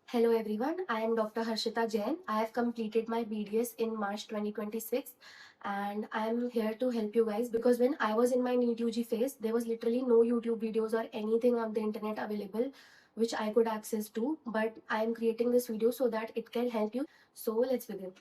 Hello everyone, I am Dr. Harshita Jain. I have completed my BDS in March 2026 and I am here to help you guys because when I was in my NEET UG phase, there was literally no YouTube videos or anything on the internet available which I could access to, but I am creating this video so that it can help you. So let's begin.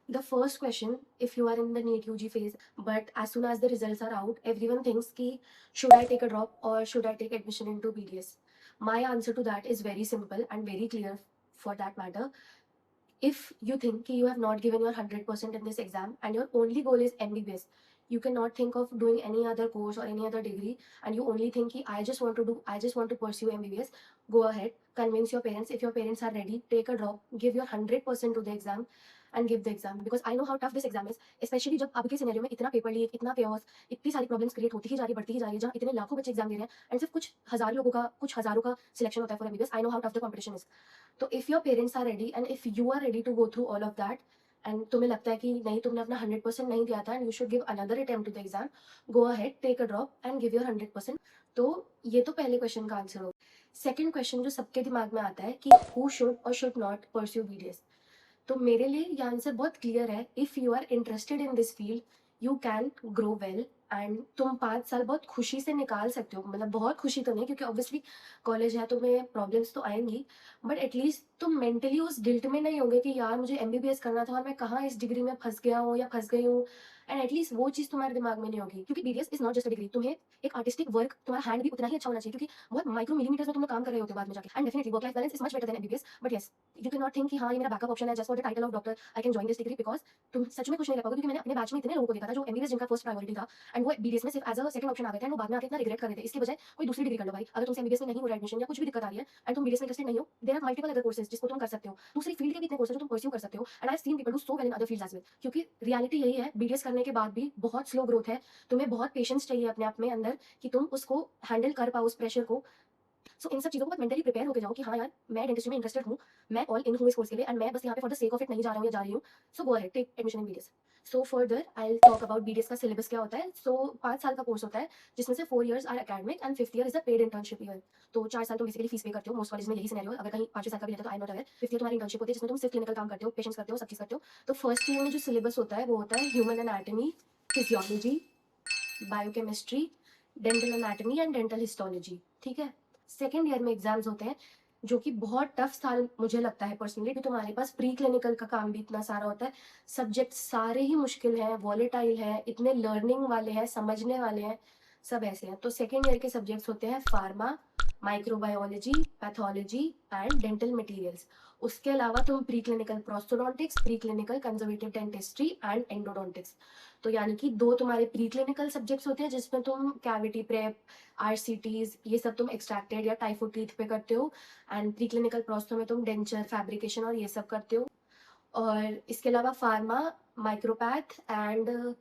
The first question, if you are in the NEET UG phase, but as soon as the results are out, everyone thinks ki, should I take a drop or should I take admission into BDS? My answer to that is very simple and very clear for that matter. If you think ki you have not given your 100% in this exam and your only goal is MBBS, you cannot think of doing any other course or any other degree, and you only think ki I just want to pursue MBBS, go ahead, convince your parents. If your parents are ready, take a drop, give your 100% to the exam and give the exam, because I know how tough this exam is, especially जब अब के scenario में इतना paper leak, इतना chaos, इतनी सारी problems create होती ही जा रही, बढ़ती ही जा रही है, जहाँ इतने लाखों बच्चे एग्जाम दे रहे हैं एंड सिर्फ कुछ हजारों का सिलेक्शन होता है for MBBS. I know how tough the competition is. तो if your parents are ready and if you are ready to go through all of that and तुम्हें लगता है कि नहीं, तुमने अपना 100% नहीं दिया था and you should give another attempt to the exam, go ahead, take a drop and give your 100%. तो ये तो पहले क्वेश्चन का आंसर हो. सेकेंड क्वेश्चन जो सबके दिमाग में आता है कि हु शुड और शुड नॉट परस्यू बीडीएस. तो मेरे लिए ये आंसर बहुत क्लियर है. If you are interested in this field, you can grow well and तुम 5 साल बहुत खुशी से निकाल सकते हो. मतलब बहुत खुशी तो नहीं, क्योंकि ऑब्वियसली कॉलेज है, तुम्हें प्रॉब्लम्स तो आएंगी, बट एटलीस्ट तुम मेंटली उस गिल्ट में नहीं होगे कि यार मुझे एमबीबीएस करना था और मैं कहाँ इस डिग्री में फंस गया हूँ या फंस गई हूँ. एंड एटलीस्ट वो चीज़ तुम्हारे दिमाग में नहीं होगी, क्योंकि BDS is not just a degree. तुम्हें एक आर्टिस्टिक वर्क, तुम्हारा हैंड भी उतना ही अच्छा होना चाहिए, क्योंकि बहुत माइक्रो मिलीमीटर्स में तुम लोग काम कर रहे होते हो बाद में जाके. And definitely work life balance is much better than MBBS, but yes, you can not think कि हाँ ये मेरा बैकअप ऑप्शन है, just for the title of doctor I can join this degree, because तुम सच में कुछ नहीं कर पाओगे. क्योंकि मैंने अपने बैच में इतने लोगों को देखा था जो एमबीबीएस जिनका फर्स्ट प्रायोरिटी था एंड वो बीडीएस में सिर्फ एज अ सेकंड ऑप्शन आ गए थे, एंड वो बाद में आके इतना रिग्रेट कर रहे थे. इसकी बजाय कोई दूसरी डिग्री कर लो भाई. अगर तुमसे एमबीबीएस में नहीं हो रहा एडमिशन या कुछ भी दिक्कत आ रही है एंड तुम बीडीएस में इंटरेस्टेड नहीं हो, there are multiple other courses जिसको तुम कर सकते हो. दूसरी फील्ड के भी इतने कोर्सेज जो तुम परस्यू कर सकते हो, and I have seen people do so well in other fields as well. क्योंकि रियलिटी यही है, बीडीएस करने के बाद भी बहुत स्लो ग्रोथ है. तुम्हें बहुत पेशेंस चाहिए अपने आप में अंदर कि तुम उसको हैंडल कर पाओ उस प्रेशर को. सो इन सब चीज़ों को बहुत मेंटली प्रिपेयर होकर जाओ कि हाँ यार, मैं डेंटिस्ट्री में इंटरेस्टेड हूँ, मैं ऑल इन हूँ इस कोर्स के लिए, एंड मैं बस यहाँ पे for the sake of it नहीं जा रहा हूँ या जा रही हूँ. So go ahead, take admission in BDS. So further I will talk about BDS का सिलेबस क्या होता है. सो 5 साल का कोर्स होता है, जिसमें से 4 years are academic and 5th year is a paid internship year. तो 4 साल तुम बेसिकली फीस पे करते हो. मोस्ट कॉलेज में यही सिनेरियो है. अगर कहीं 5वें साल का भी रहता है तो आई नॉट अवेयर. 5th ईयर तुम्हारी इंटर्नशिप होती है, जिसमें तुम सिर्फ क्लिनिकल काम करते हो, पेशेंट्स करते हो, सब चीज़ करते हो. तो फर्स्ट ईयर में जो सिलेबस होता है वो होता है human anatomy, physiology, biochemistry, dental anatomy and dental histology. ठीक है. सेकेंड ईयर में एग्जाम्स होते हैं, जो कि बहुत टफ साल मुझे लगता है पर्सनली, क्योंकि तुम्हारे पास प्री क्लिनिकल का काम भी इतना सारा होता है. सब्जेक्ट सारे ही मुश्किल हैं, वॉलेटाइल है, इतने लर्निंग वाले हैं, समझने वाले हैं, सब ऐसे हैं. तो सेकेंड ईयर के सब्जेक्ट्स होते हैं pharma, microbiology, pathology and dental materials. उसके अलावा तुम pre clinical prosthodontics, pre clinical conservative dentistry and endodontics. तो यानी कि 2 तुम्हारे प्री क्लिनिकल सब्जेक्ट्स होते हैं, जिसमें तुम कैविटी प्रेप, आरसीटीज, ये सब तुम एक्सट्रैक्टेड या टाइफो टीथ पे करते हो. एंड प्री क्लिनिकल प्रोस्टो में तुम डेंचर, फैब्रिकेशन और ये सब करते हो. और इसके अलावा फार्मा, माइक्रोपैथ एंड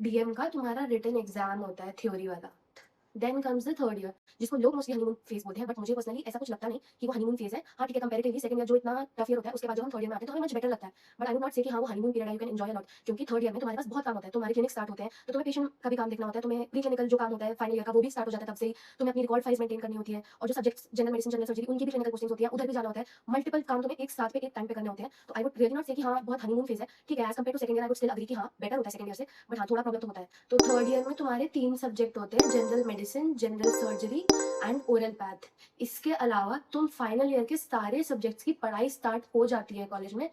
डीएम का तुम्हारा रिटन एग्जाम होता है, थ्योरी वाला. Then comes the third year, जिसको लोग मोस्टली हनीमून फेज बोलते हैं, बट मुझे पर्सनली ऐसा कुछ लगता नहीं कि वो हनीमून फेज है. हाँ ठीक है, कंपैरेटिवली सेकंड ईयर जो इतना टफ ईयर होता है, उसके बाद जब हम थर्ड ईयर में आते हैं तो हमें मच बेटर लगता है. बट आई वुड नॉट से कि हाँ वो हनीमून पीरियड है, you can enjoy a lot. क्योंकि थर्ड ईयर में तुम्हारे पास बहुत काम होता है, तुम्हारे क्लिनिक स्टार्ट होते हैं, तो तुम्हें पेशेंट का भी काम देखना होता है, तुम्हें प्री क्लिनिकल जो काम होता है फाइनल ईयर का वो भी स्टार्ट हो जाता है. तब से ही तुम्हें अपनी रिकॉर्ड फाइल्स मेंटेन करनी होती है, और जो subjects general medicine, general surgery, उनकी भी क्लिनिकल पोस्टिंग होती है, उधर भी जाना होता है. मल्टीपल काम तुम्हें एक साथ पे एक टाइम पे करने होते हैं. तो आई वुड रियली नॉट से कि हाँ बहुत हनीमून फेज है. ठीक है, as compare to second year I would still agree कि हाँ बेटर होता है सेकंड ईयर से, बट हाँ थोड़ा प्रॉब्लम तो होता है. तो थर्ड ईयर में तुम्हारे 3 सब्जेक्ट होते हैं, general medicine, general surgery and oral path. इसके अलावा तुम फाइनल ईयर के सारे सब्जेक्ट्स की पढ़ाई स्टार्ट हो जाती है कॉलेज में.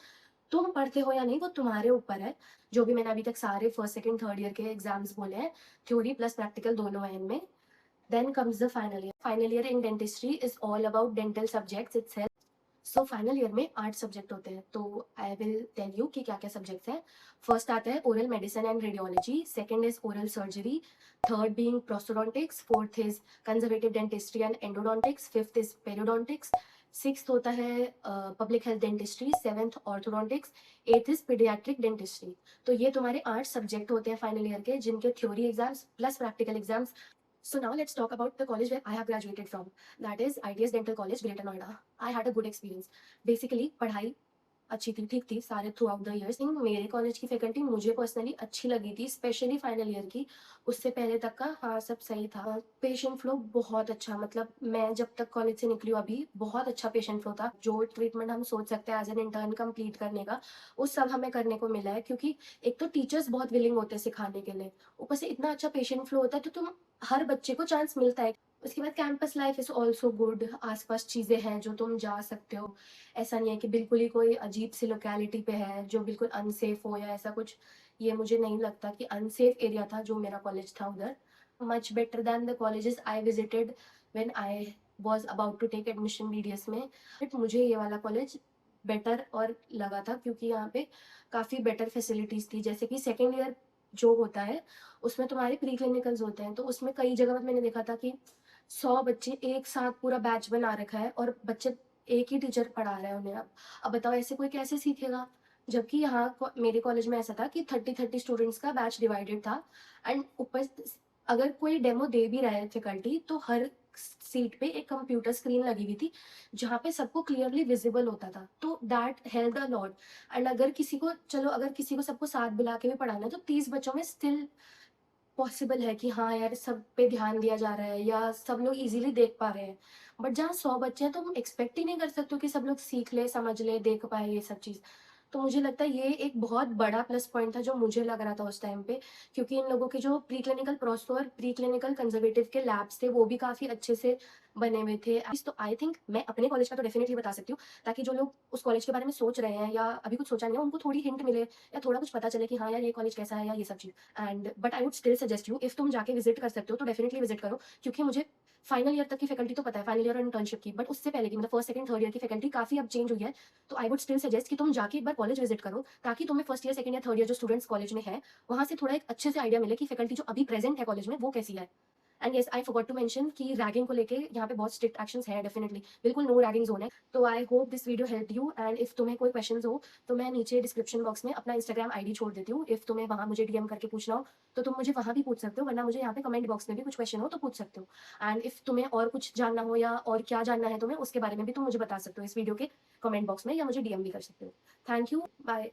तुम पढ़ते हो या नहीं वो तुम्हारे ऊपर है. जो भी मैंने अभी तक सारे फर्स्ट सेकंड थर्ड ईयर के एग्जाम्स बोले हैं, थ्योरी प्लस प्रैक्टिकल दोनों है इनमें. Then comes the final year. Final year in dentistry is all about dental subjects itself. So final year में 8 सब्जेक्ट होते हैं. तो आई विल टेल यू कि क्या क्या सब्जेक्ट्स हैं. फर्स्ट आता है oral medicine and radiology, second is oral surgery, third being prosthodontics, fourth is conservative dentistry and endodontics, fifth is periodontics, sixth होता है public health dentistry, seventh orthodontics, eighth is paediatric dentistry. तो ये तुम्हारे 8 subject होते हैं final year के, जिनके theory exams plus practical exams. So now let's talk about the college where I have graduated from. That is ITS Dental College, Greater Noida. I had a good experience. Basically, पढ़ाई अच्छी थी, ठीक थी सारे through out the years. Think मेरे college की faculty मुझे personally अच्छी लगी थी, स्पेशली फाइनल ईयर की। उससे पहले तक का हाँ, सब सही था। पेशेंट फ्लो बहुत अच्छा, मतलब मैं जब तक कॉलेज से निकली हूँ अभी, बहुत अच्छा पेशेंट फ्लो था। जो ट्रीटमेंट हम सोच सकते हैं एज़ एन इंटर्न कंप्लीट करने का, वो सब हमें करने को मिला है, क्योंकि एक तो टीचर्स बहुत विलिंग होते हैं सिखाने के लिए, ऊपर से इतना अच्छा पेशेंट फ्लो होता है, तो तुम हर बच्चे को चांस मिलता है। उसके बाद campus life is also good, आस-पास चीज़ें हैं जो तुम जा सकते हो। ऐसा नहीं है कि बिल्कुल ही कोई अजीब सी लोकेलिटी पे है जो बिल्कुल अनसेफ हो या ऐसा कुछ। ये मुझे नहीं लगता कि अनसेफ एरिया था जो मेरा कॉलेज था उधर। Much better than the colleges I visited when I was about to take admission BDS में। बट मुझे ये वाला कॉलेज बेटर और लगा था, क्योंकि यहाँ पे काफ़ी बेटर फैसिलिटीज़ थी। जैसे कि सेकंड ईयर जो होता है उसमें तुम्हारे प्री क्लिनिकल्स होते हैं, तो उसमें कई जगह मैंने देखा था कि 100 बच्चे एक साथ पूरा बैच बना रखा है और बच्चे एक ही टीचर पढ़ा रहा है उन्हें। अब बताओ ऐसे कोई कैसे सीखेगा? जबकि यहाँ मेरे कॉलेज में ऐसा था कि 30-30 स्टूडेंट्स का बैच डिवाइडेड था। एंड ऊपर अगर कोई डेमो दे भी रहा है फैकल्टी, तो हर सीट पे एक कंप्यूटर स्क्रीन लगी हुई थी जहाँ पे सबको क्लियरली विजिबल होता था, तो that help a lot. And अगर किसी को, चलो अगर किसी को सबको साथ बुला के भी पढ़ाना है तो 30 बच्चों में स्टिल पॉसिबल है कि हाँ यार, सब पे ध्यान दिया जा रहा है या सब लोग इजीली देख पा रहे हैं। बट जहाँ 100 बच्चे हैं तो हम एक्सपेक्ट ही नहीं कर सकते हो कि सब लोग सीख ले, समझ ले, देख पाए ये सब चीज़। तो मुझे लगता है ये एक बहुत बड़ा प्लस पॉइंट था जो मुझे लग रहा था उस टाइम पे, क्योंकि इन लोगों के जो प्री क्लिनिकल प्रोसेस और प्री क्लिनिकल कंजर्वेटिव के लैब्स थे वो भी काफ़ी अच्छे से बने हुए थे। तो आई थिंक मैं अपने कॉलेज का तो डेफिनेटली बता सकती हूँ, ताकि जो लोग उस कॉलेज के बारे में सोच रहे हैं या अभी कुछ सोचा नहीं है, उनको थोड़ी हिंट मिले या थोड़ा कुछ पता चले कि हाँ यार, ये कॉलेज कैसा है या ये सब चीज़। And but I would still suggest you, if तुम जाके विजिट कर सकते हो तो डेफिनेटली विजिट करो, क्योंकि मुझे फाइनल ईयर तक की फैकल्टी तो पता है, फाइनल ईयर और इंटर्नशिप की, बट उससे पहले की मतलब फर्स्ट सेकंड थर्ड ईयर की फैकल्टी काफी अब चेंज हुई है। तो आई वुड स्टिल सजेस्ट कि तुम जाके एक बार कॉलेज विजिट करो, ताकि तुम्हें first year second year third year जो स्टूडेंट्स कॉलेज में है वहां से थोड़ा एक अच्छे से आइडिया मिले कि फैकल्टी जो अभी प्रेजेंट है कॉलेज में वो कैसी है। And yes, I forgot to mention कि रैगिंग को लेके यहाँ पे बहुत स्ट्रिक्ट एक्शंस है, डेफिनेटली बिल्कुल नो रैगिंग जोन है। तो I hope this video help you, and if तुम्हें कोई क्वेश्चंस हो तो मैं नीचे डिस्क्रिप्शन बॉक्स में अपना इंस्टाग्राम आईडी छोड़ देती हूँ। इफ तुम्हें वहाँ मुझे डीएम करके पूछना हो तो तुम मुझे वहाँ भी पूछ सकते हो, वरना मुझे यहाँ पे कमेंट बॉक्स में भी कुछ क्वेश्चन हो तो पूछ सकते हो। एंड इफ तुम्हें और कुछ जानना हो या और क्या जानना है तुम्हें, उसके बारे में भी तुम मुझे बता सकते हो इस वीडियो के कमेंट बॉक्स में, या मुझे डीएम भी कर सकते हो। Thank you, bye.